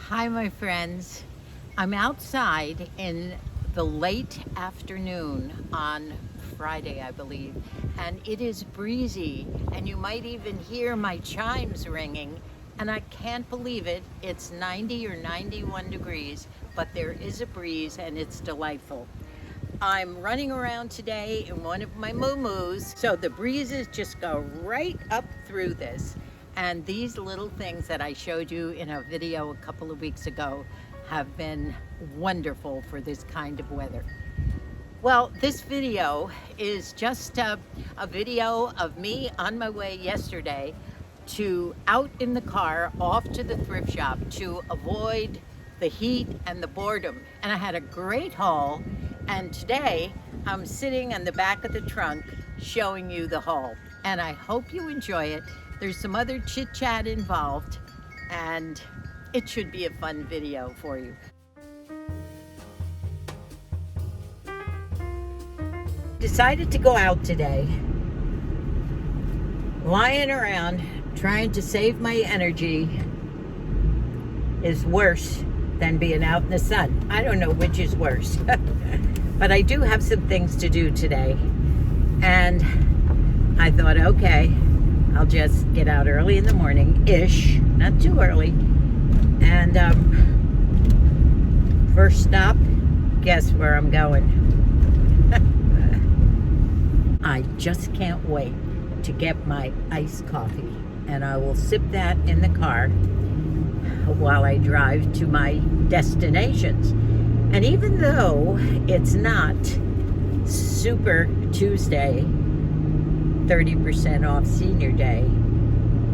Hi, my friends. I'm outside in the late afternoon on Friday, I believe, and it is breezy, and you might even hear my chimes ringing, and I can't believe it. It's 90 or 91 degrees, but there is a breeze, and it's delightful. I'm running around today in one of my moo-moos, so the breezes just go right up through this. And these little things that I showed you in a video a couple of weeks ago have been wonderful for this kind of weather. Well, this video is just a video of me on my way yesterday to out in the car off to the thrift shop to avoid the heat and the boredom. And I had a great haul, and today I'm sitting on the back of the trunk showing you the haul. And I hope you enjoy it. There's some other chit chat involved, and it should be a fun video for you. Decided to go out today. Lying around trying to save my energy is worse than being out in the sun. I don't know which is worse. But I do have some things to do today. And I thought, okay, I'll just get out early in the morning-ish, not too early. And first stop, guess where I'm going? I just can't wait to get my iced coffee, and I will sip that in the car while I drive to my destinations. And even though it's not Super Tuesday, 30% off Senior Day,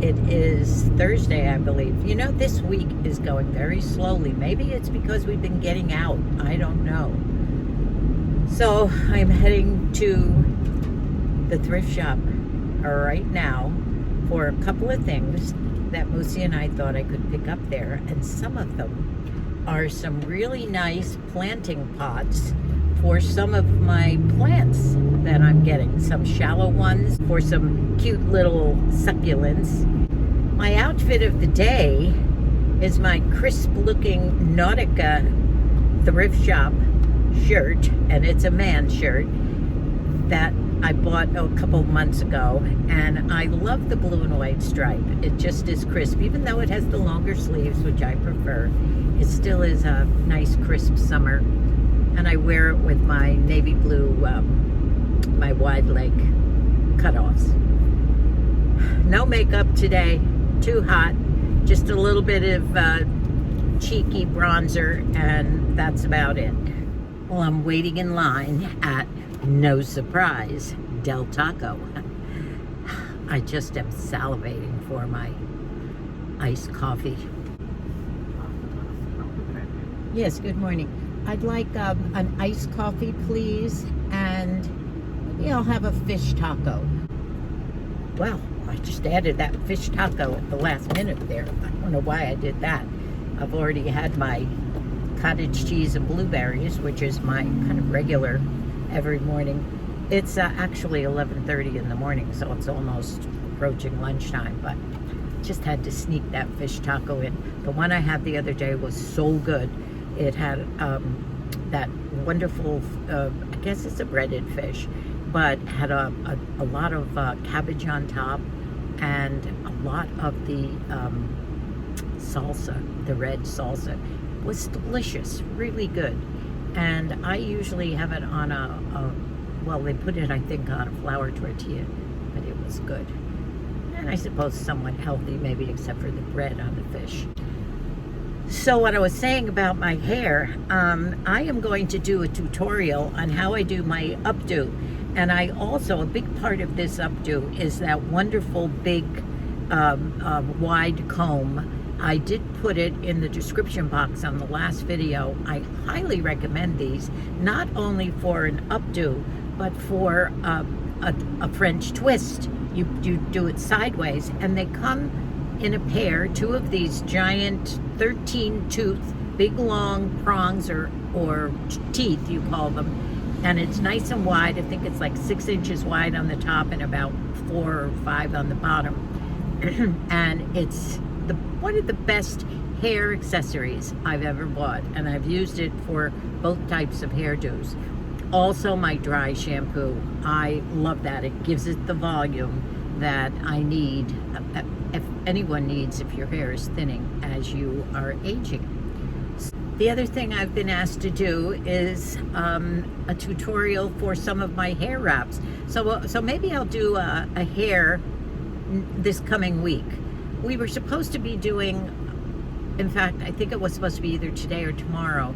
it is Thursday, I believe. You know, this week is going very slowly. Maybe it's because we've been getting out. I don't know. So I'm heading to the thrift shop right now for a couple of things that Moosey and I thought I could pick up there. And some of them are some really nice planting pots for some of my plants that I'm getting. Some shallow ones for some cute little succulents. My outfit of the day is my crisp looking Nautica thrift shop shirt, and it's a man shirt that I bought a couple months ago, and I love the blue and white stripe. It just is crisp, even though it has the longer sleeves, which I prefer. It still is a nice crisp summer, and I wear it with my navy blue, my wide leg cutoffs. No makeup today, too hot, just a little bit of cheeky bronzer, and that's about it. Well, I'm waiting in line at, no surprise, Del Taco. I just am salivating for my iced coffee. Yes, good morning. I'd like an iced coffee, please, and maybe I'll have a fish taco. Well, I just added that fish taco at the last minute there. I don't know why I did that. I've already had my cottage cheese and blueberries, which is my kind of regular every morning. It's actually 11:30 in the morning, so it's almost approaching lunchtime, but just had to sneak that fish taco in. The one I had the other day was so good. It had that wonderful, I guess it's a breaded fish, but had a lot of cabbage on top and a lot of the salsa, the red salsa. It was delicious, really good. And I usually have it on well, they put it, I think, on a flour tortilla, but it was good. And I suppose somewhat healthy, maybe, except for the bread on the fish. So what I was saying about my hair, I am going to do a tutorial on how I do my updo. And I also, a big part of this updo is that wonderful big wide comb. I did put it in the description box on the last video. I highly recommend these, not only for an updo, but for a French twist. You do it sideways, and they come in a pair, two of these giant 13-tooth, big long prongs or teeth, you call them. And it's nice and wide. I think it's like 6 inches wide on the top and about 4 or 5 on the bottom. And it's one of the best hair accessories I've ever bought, and I've used it for both types of hairdos. Also, my dry shampoo, I love that. It gives it the volume that I need, if anyone needs, if your hair is thinning as you are aging. The other thing I've been asked to do is a tutorial for some of my hair wraps. So maybe I'll do a hair this coming week. We were supposed to be doing, in fact, I think it was supposed to be either today or tomorrow,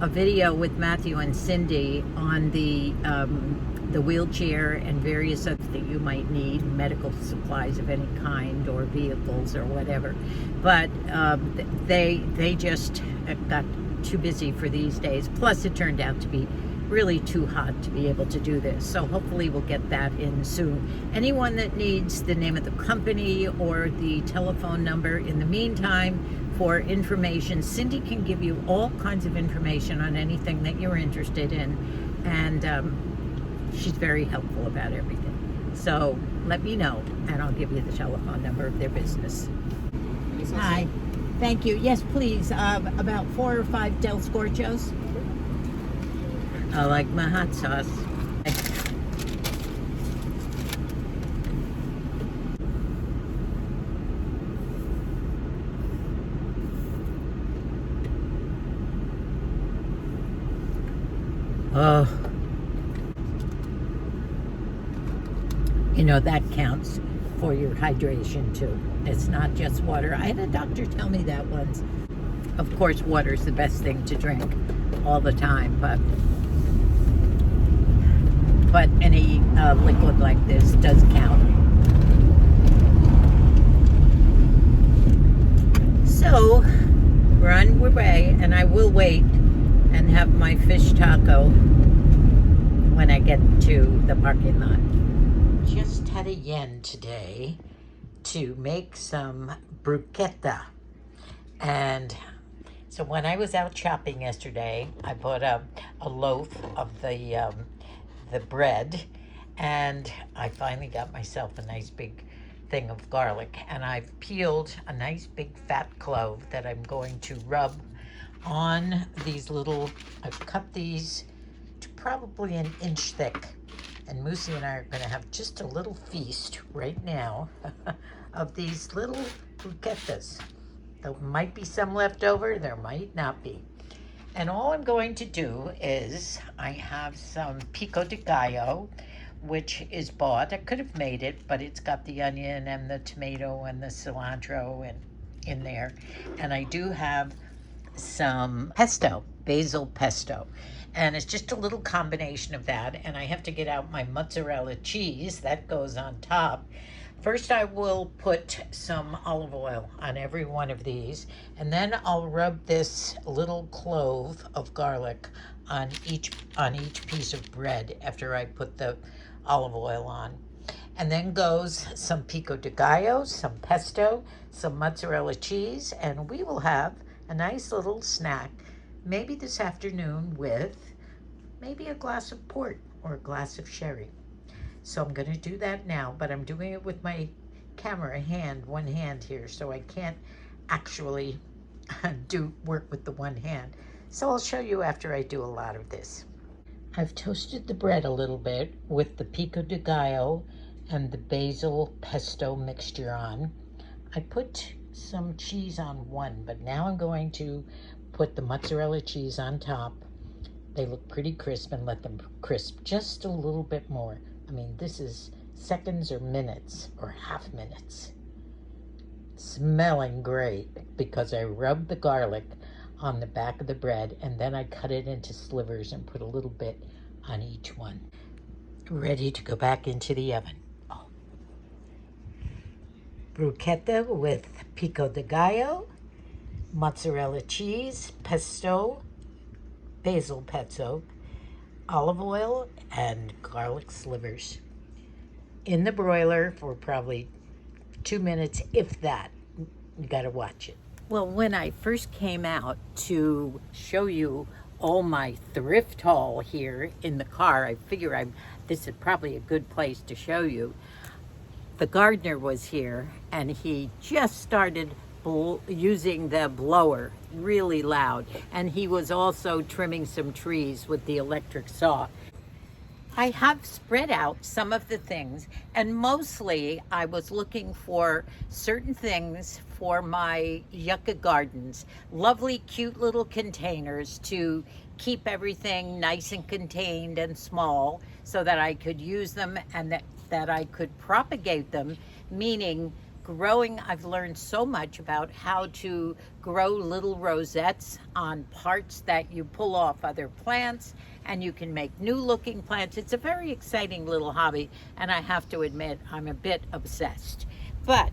a video with Matthew and Cindy on the wheelchair and various other that you might need, medical supplies of any kind or vehicles or whatever. But they just got too busy for these days. Plus it turned out to be really too hot to be able to do this. So hopefully we'll get that in soon. Anyone that needs the name of the company or the telephone number in the meantime for information, Cindy can give you all kinds of information on anything that you're interested in. And she's very helpful about everything. So let me know and I'll give you the telephone number of their business. Hi. Thank you. Yes, please. About 4 or 5 Del Scorchos. I like my hot sauce. Oh. You know, that counts for your hydration too. It's not just water. I had a doctor tell me that once. Of course, water is the best thing to drink all the time, but any liquid like this does count. So we're on our way, and I will wait and have my fish taco when I get to the parking lot. Just had a yen today to make some bruschetta. And so when I was out shopping yesterday, I bought a loaf of the bread, and I finally got myself a nice big thing of garlic, and I've peeled a nice big fat clove that I'm going to rub on these little, I've cut these to probably an inch thick. And Moosey and I are going to have just a little feast right now of these little bruschettas. There might be some left over, there might not be. And all I'm going to do is, I have some pico de gallo, which is bought. I could have made it, but it's got the onion and the tomato and the cilantro in there. And I do have some pesto, basil pesto. And it's just a little combination of that. And I have to get out my mozzarella cheese that goes on top. First, I will put some olive oil on every one of these. And then I'll rub this little clove of garlic on each piece of bread after I put the olive oil on. And then goes some pico de gallo, some pesto, some mozzarella cheese, and we will have a nice little snack, maybe this afternoon, with maybe a glass of port or a glass of sherry. So I'm going to do that now, but I'm doing it with my camera one hand here, so I can't actually work with the one hand. So I'll show you after I do a lot of this. I've toasted the bread a little bit with the pico de gallo and the basil pesto mixture on. I put some cheese on one, but now I'm going to put the mozzarella cheese on top. They look pretty crisp, and let them crisp just a little bit more. I mean, this is seconds or minutes or half minutes. Smelling great because I rubbed the garlic on the back of the bread, and then I cut it into slivers and put a little bit on each one. Ready to go back into the oven. Oh. Bruschetta with pico de gallo, mozzarella cheese, pesto, basil pesto, olive oil, and garlic slivers in the broiler for probably 2 minutes, if that. You gotta watch it. Well, when I first came out to show you all my thrift haul here in the car, I figure this is probably a good place to show you. The gardener was here, and he just started using the blower really loud. And he was also trimming some trees with the electric saw. I have spread out some of the things, and mostly I was looking for certain things for my yucca gardens. Lovely, cute little containers to keep everything nice and contained and small so that I could use them and that I could propagate them, meaning growing. I've learned so much about how to grow little rosettes on parts that you pull off other plants, and you can make new looking plants. It's a very exciting little hobby, and I have to admit I'm a bit obsessed. But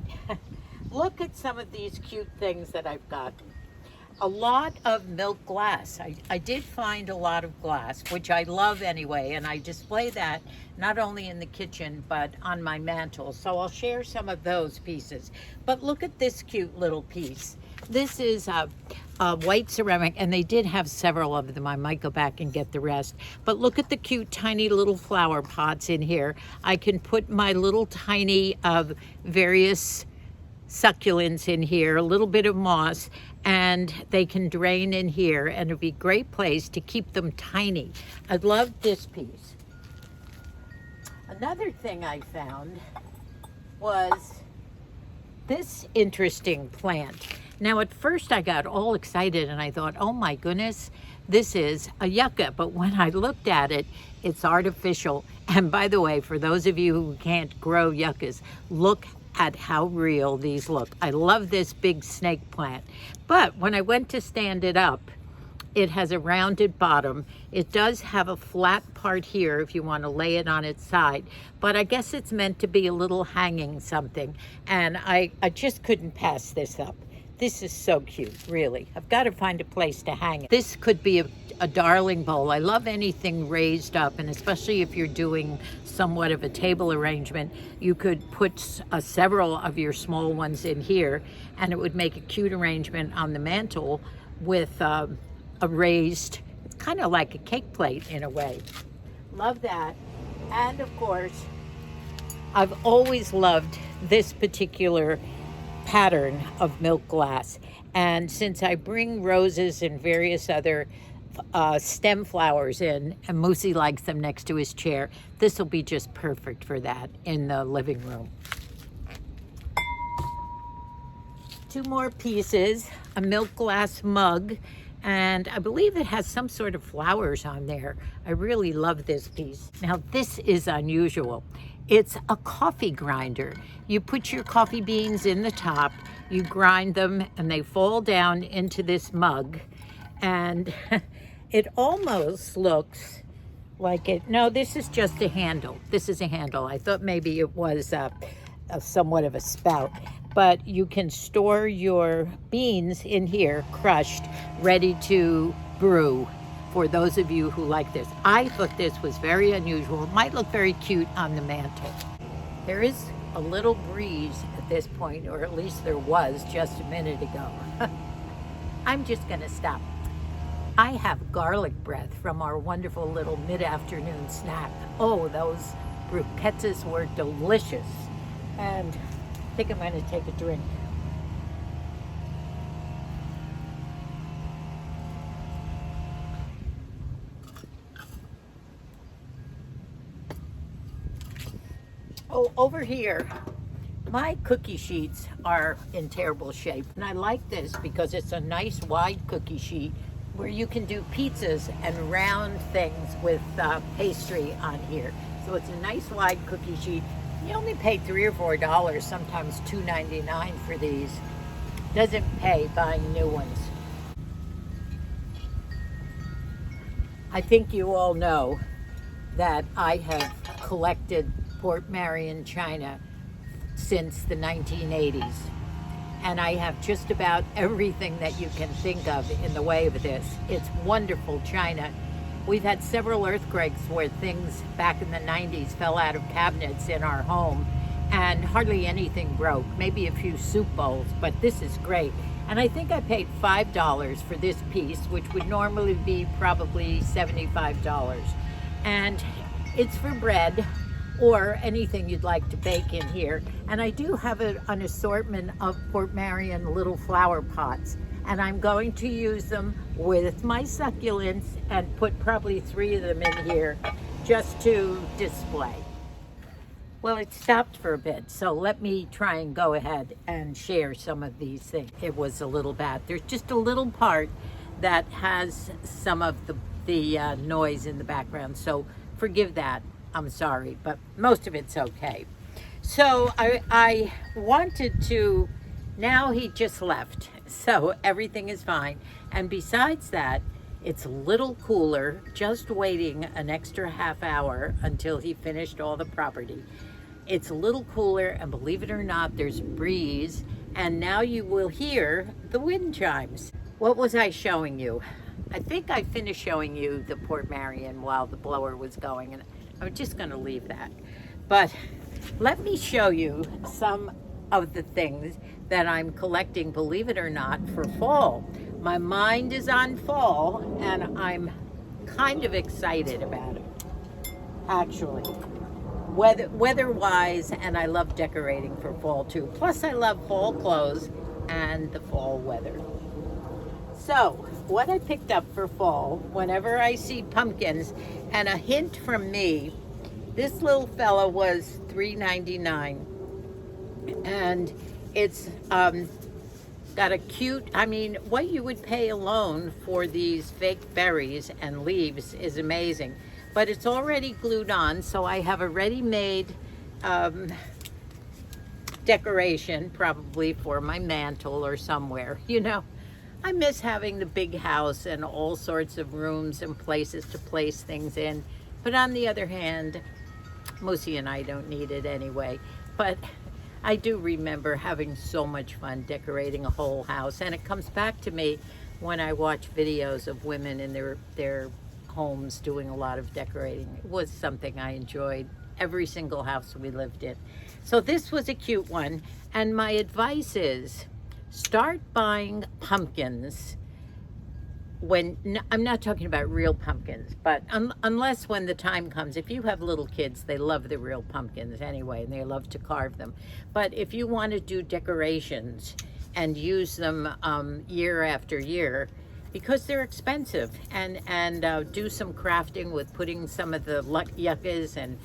look at some of these cute things that I've gotten. A lot of milk glass. I did find a lot of glass, which I love anyway, and I display that not only in the kitchen but on my mantle. So I'll share some of those pieces. But look at this cute little piece. This is a white ceramic, and they did have several of them. I might go back and get the rest. But look at the cute tiny little flower pots in here. I can put my little tiny various succulents in here, a little bit of moss, and they can drain in here, and it'd be a great place to keep them tiny. I love this piece. Another thing I found was this interesting plant. Now at first I got all excited and I thought, oh my goodness, this is a yucca. But when I looked at it, it's artificial. And by the way, for those of you who can't grow yuccas, look at how real these look. I love this big snake plant. But when I went to stand it up, it has a rounded bottom. It does have a flat part here if you want to lay it on its side. But I guess it's meant to be a little hanging something. And I just couldn't pass this up. This is so cute, really. I've got to find a place to hang it. This could be a darling bowl. I love anything raised up, and especially if you're doing somewhat of a table arrangement, you could put several of your small ones in here, and it would make a cute arrangement on the mantle with a raised, it's kind of like a cake plate in a way. Love that. And of course, I've always loved this particular pattern of milk glass, and since I bring roses and various other stem flowers in, and Moosey likes them next to his chair, this will be just perfect for that in the living room. Two more pieces, a milk glass mug, and I believe it has some sort of flowers on there. I really love this piece. Now this is unusual. It's a coffee grinder. You put your coffee beans in the top, you grind them, and they fall down into this mug. And it almost looks like it. No, this is just a handle. This is a handle. I thought maybe it was somewhat of a spout. But you can store your beans in here, crushed, ready to brew. For those of you who like this, I thought this was very unusual. It might look very cute on the mantle. There is a little breeze at this point, or at least there was just a minute ago. I'm just gonna stop. I have garlic breath from our wonderful little mid-afternoon snack. Oh, those bruschettas were delicious. And I think I'm gonna take a drink. Oh, over here, my cookie sheets are in terrible shape. And I like this because it's a nice wide cookie sheet where you can do pizzas and round things with pastry on here. So it's a nice wide cookie sheet. You only pay $3 or $4, sometimes $2.99 for these. Doesn't pay buying new ones. I think you all know that I have collected Port Marion china since the 1980s, and I have just about everything that you can think of in the way of this. It's wonderful china. We've had several earthquakes where things back in the 90s fell out of cabinets in our home, and hardly anything broke, maybe a few soup bowls, but this is great. And I think I paid $5 for this piece, which would normally be probably $75. And it's for bread. or anything you'd like to bake in here. And I do have an assortment of Port Marion little flower pots, and I'm going to use them with my succulents and put probably 3 of them in here just to display. Well, it stopped for a bit, so let me try and go ahead and share some of these things. It was a little bad. There's just a little part that has some of the noise in the background, so forgive that. I'm sorry, but most of it's okay. So I wanted to, now he just left, so everything is fine. And besides that, it's a little cooler, just waiting an extra half hour until he finished all the property. It's a little cooler, and believe it or not, there's a breeze, and now you will hear the wind chimes. What was I showing you? I think I finished showing you the Port Marion while the blower was going, and I'm just going to leave that. But let me show you some of the things that I'm collecting, believe it or not, for fall. My mind is on fall, and I'm kind of excited about it, actually. Weather-wise, and I love decorating for fall too. Plus, I love fall clothes and the fall weather. So, what I picked up for fall, whenever I see pumpkins, and a hint from me, this little fella was $3.99, and it's got a cute, I mean, what you would pay alone for these fake berries and leaves is amazing. But it's already glued on, so I have a ready-made decoration, probably for my mantle or somewhere. You know, I miss having the big house and all sorts of rooms and places to place things in. But on the other hand, Moosey and I don't need it anyway. But I do remember having so much fun decorating a whole house. And it comes back to me when I watch videos of women in their homes doing a lot of decorating. It was something I enjoyed every single house we lived in. So this was a cute one, and my advice is start buying pumpkins when, I'm not talking about real pumpkins, but unless when the time comes. If you have little kids, they love the real pumpkins anyway, and they love to carve them. But if you want to do decorations and use them year after year, because they're expensive, and do some crafting with putting some of the yuccas and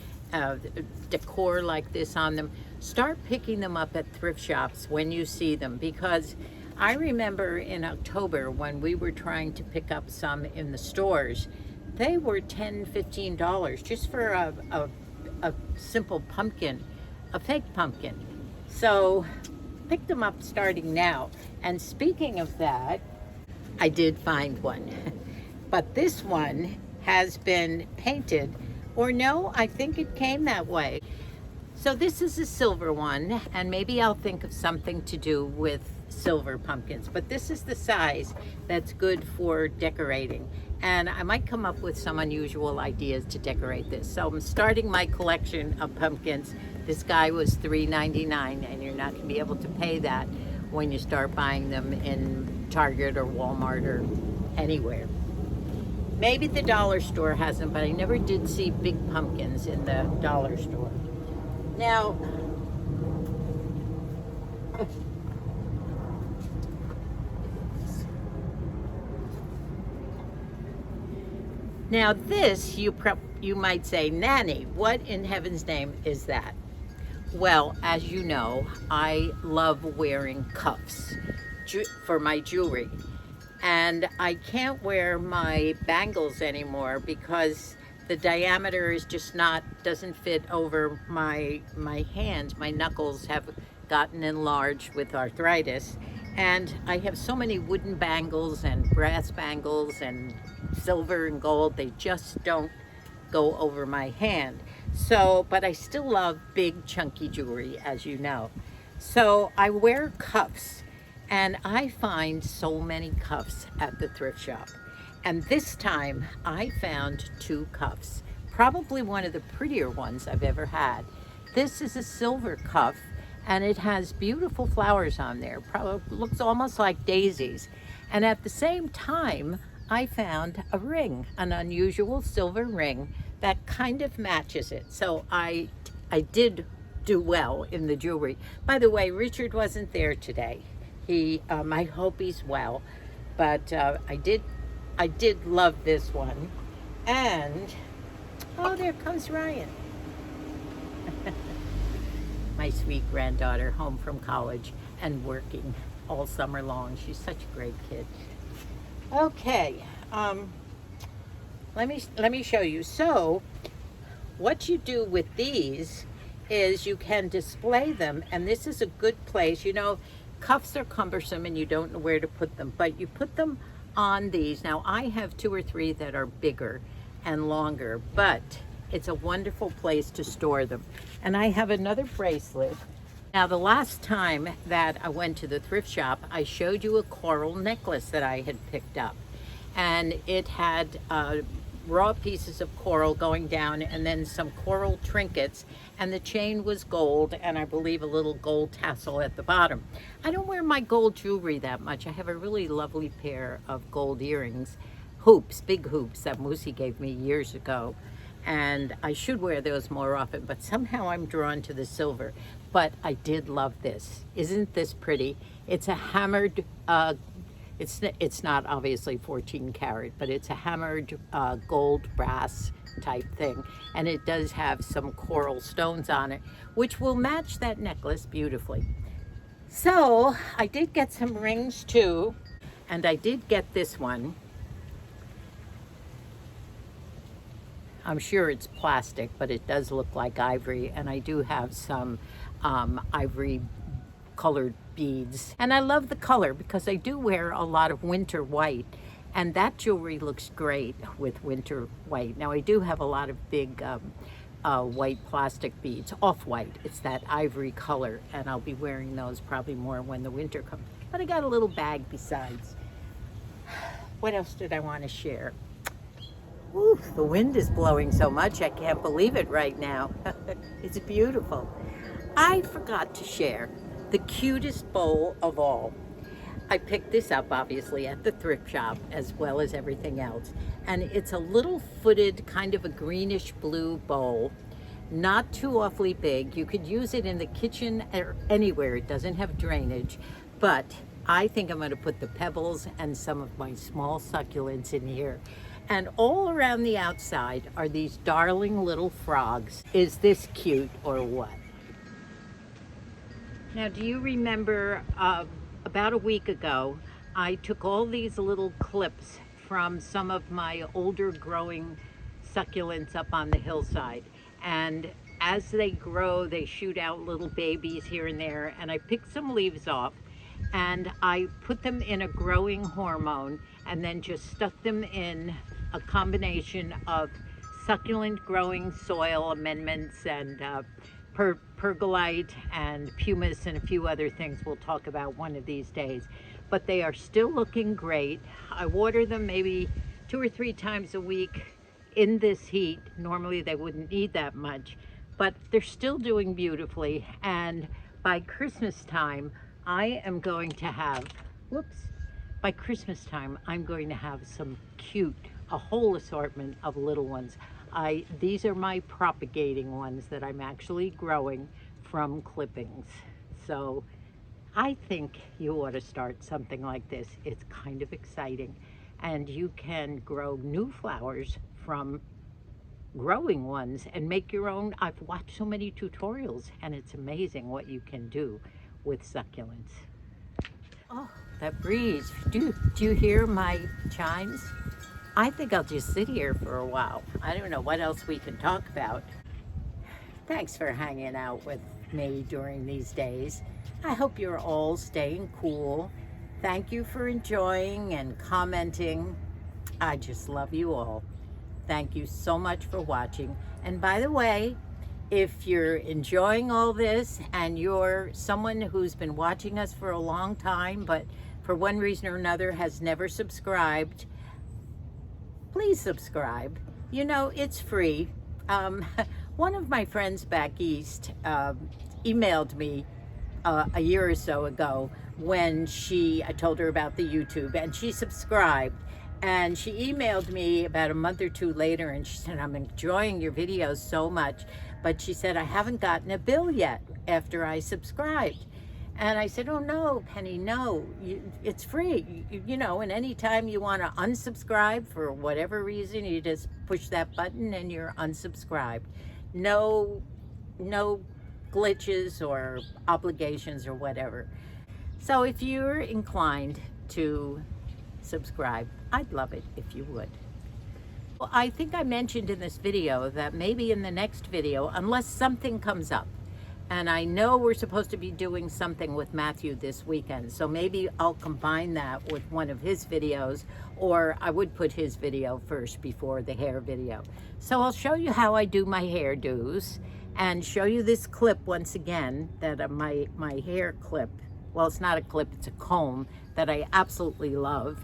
decor like this on them. Start picking them up at thrift shops when you see them, because I remember in October when we were trying to pick up some in the stores, they were $10, $15 just for a simple pumpkin, a fake pumpkin. So pick them up starting now. And speaking of that, I did find one, but this one has been painted, or no, I think it came that way. So this is a silver one, and maybe I'll think of something to do with silver pumpkins, but this is the size that's good for decorating, and I might come up with some unusual ideas to decorate this. So I'm starting my collection of pumpkins. This guy was $3.99, and you're not going to be able to pay that when you start buying them in Target or Walmart or anywhere. Maybe the dollar store has them, but I never did see big pumpkins in the dollar store. Now, this, you might say, Nanny, what in heaven's name is that? Well, as you know, I love wearing cuffs for my jewelry, and I can't wear my bangles anymore because the diameter is just doesn't fit over my hands. My knuckles have gotten enlarged with arthritis, and I have so many wooden bangles and brass bangles and silver and gold, they just don't go over my hand. So, but I still love big chunky jewelry, as you know. So I wear cuffs, and I find so many cuffs at the thrift shop. And this time I found 2 cuffs, probably one of the prettier ones I've ever had. This is a silver cuff, and it has beautiful flowers on there. Probably looks almost like daisies. And at the same time, I found a ring, an unusual silver ring that kind of matches it. So I I did do well in the jewelry. By the way, Richard wasn't there today. I hope he's well, but I did love this one. And oh, there comes Ryan. My sweet granddaughter, home from college and working all summer long. She's such a great kid. Okay, let me show you. So what you do with these is you can display them, and this is a good place. You know, cuffs are cumbersome and you don't know where to put them, but you put them on these. Now I have 2 or 3 that are bigger and longer, but it's a wonderful place to store them. And I have another bracelet. Now the last time that I went to the thrift shop, I showed you a coral necklace that I had picked up, and it had raw pieces of coral going down and then some coral trinkets, and the chain was gold, and I believe a little gold tassel at the bottom. I don't wear my gold jewelry that much. I have a really lovely pair of gold earrings, hoops, big hoops that Moosey gave me years ago, and I should wear those more often, but somehow I'm drawn to the silver. But I did love this. Isn't this pretty? It's a hammered it's not obviously 14 karat, but it's a hammered gold brass type thing, and it does have some coral stones on it, which will match that necklace beautifully. So I did get some rings too, and I did get this one. I'm sure it's plastic, but it does look like ivory, and I do have some ivory colored beads, and I love the color because I do wear a lot of winter white, and that jewelry looks great with winter white. Now I do have a lot of big white plastic beads, off-white. It's that ivory color, and I'll be wearing those probably more when the winter comes. But I got a little bag besides. What else did I want to share? Ooh, the wind is blowing so much I can't believe it right now. It's beautiful. I forgot to share the cutest bowl of all. I picked this up obviously at the thrift shop as well as everything else, and it's a little footed kind of a greenish blue bowl, not too awfully big. You could use it in the kitchen or anywhere. It doesn't have drainage, but I think I'm going to put the pebbles and some of my small succulents in here. And all around the outside are these darling little frogs. Is this cute or what? Now, do you remember about a week ago, I took all these little clips from some of my older growing succulents up on the hillside. And as they grow, they shoot out little babies here and there. And I picked some leaves off and I put them in a growing hormone and then just stuck them in a combination of succulent growing soil amendments and pergolite and pumice and a few other things we'll talk about one of these days. But they are still looking great. I water them maybe 2 or 3 times a week in this heat. Normally they wouldn't need that much, but they're still doing beautifully. And by Christmas time, I am going to have, by Christmas time, I'm going to have some cute, a whole assortment of little ones. These are my propagating ones that I'm actually growing from clippings. So I think you ought to start something like this. It's kind of exciting. And you can grow new flowers from growing ones and make your own. I've watched so many tutorials, and it's amazing what you can do with succulents. Oh, that breeze. Do you hear my chimes? I think I'll just sit here for a while. I don't know what else we can talk about. Thanks for hanging out with me during these days. I hope you're all staying cool. Thank you for enjoying and commenting. I just love you all. Thank you so much for watching. And by the way, if you're enjoying all this and you're someone who's been watching us for a long time, but for one reason or another has never subscribed, please subscribe. You know, it's free. One of my friends back east emailed me a year or so ago when I told her about the YouTube, and she subscribed. And she emailed me about a month or two later, and she said, I'm enjoying your videos so much, but she said, I haven't gotten a bill yet after I subscribed. And I said, oh no, Penny, no, it's free. You know, and anytime you want to unsubscribe for whatever reason, you just push that button and you're unsubscribed. No glitches or obligations or whatever. So if you're inclined to subscribe, I'd love it if you would. Well, I think I mentioned in this video that maybe in the next video, unless something comes up, and I know we're supposed to be doing something with Matthew this weekend, so maybe I'll combine that with one of his videos, or I would put his video first before the hair video. So I'll show you how I do my hairdos and show you this clip once again, that my hair clip. Well, it's not a clip, it's a comb that I absolutely love.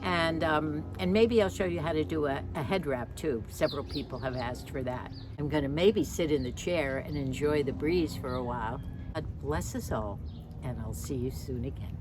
And maybe I'll show you how to do a head wrap too. Several people have asked for that. I'm gonna maybe sit in the chair and enjoy the breeze for a while. God bless us all, and I'll see you soon again.